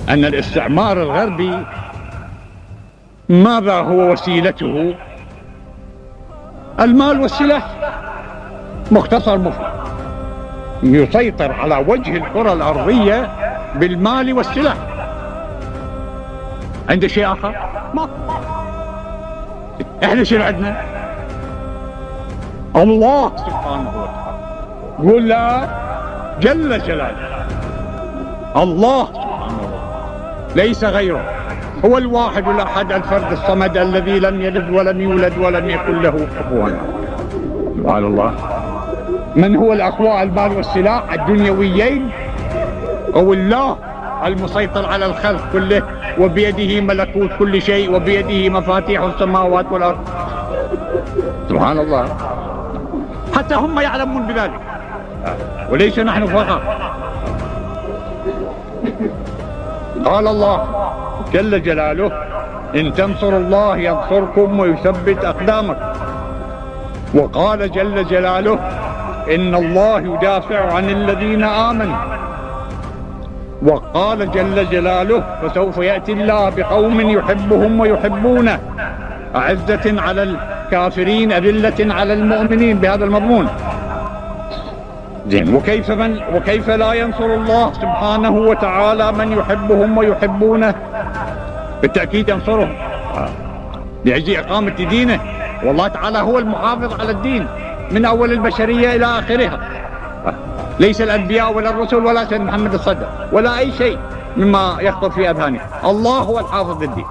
أن الاستعمار الغربي ماذا هو وسيلته؟ المال والسلاح، مختصر مفيد، يسيطر على وجه الكرة الأرضية بالمال والسلاح. عنده شيء آخر؟ ما. احنا شنو عندنا؟ الله سبحانه وتعالى يقول لا جل جلاله، الله سبحانه وتعالى ليس غيره، هو الواحد الأحد الفرد الصمد الذي لم يلد ولم يولد ولم يكن له كفوا أحد. سبحان الله. من هو الأقوى؟ المال والسلاح الدنيويين، أو الله المسيطر على الخلق كله وبيده ملكوت كل شيء وبيده مفاتيح السماوات والأرض. سبحان الله. حتى هم يعلمون بذلك وليس نحن فقط. قال الله جل جلاله إن تنصروا الله ينصركم ويثبت أقدامكم. وقال جل جلاله إن الله يدافع عن الذين آمنوا. وقال جل جلاله فسوف يأتي الله بقوم يحبهم ويحبونه أعزة على الكافرين أذلة على المؤمنين، بهذا المضمون. زين، وكيف لا ينصر الله سبحانه وتعالى من يحبهم ويحبونه؟ بالتأكيد ينصرهم لأجل إقامة دينه، والله تعالى هو المحافظ على الدين من أول البشرية إلى آخرها. ليس الأنبياء ولا الرسل ولا سيدنا محمد الصدق ولا أي شيء مما يخطر في أذهانه، الله هو الحافظ للدين.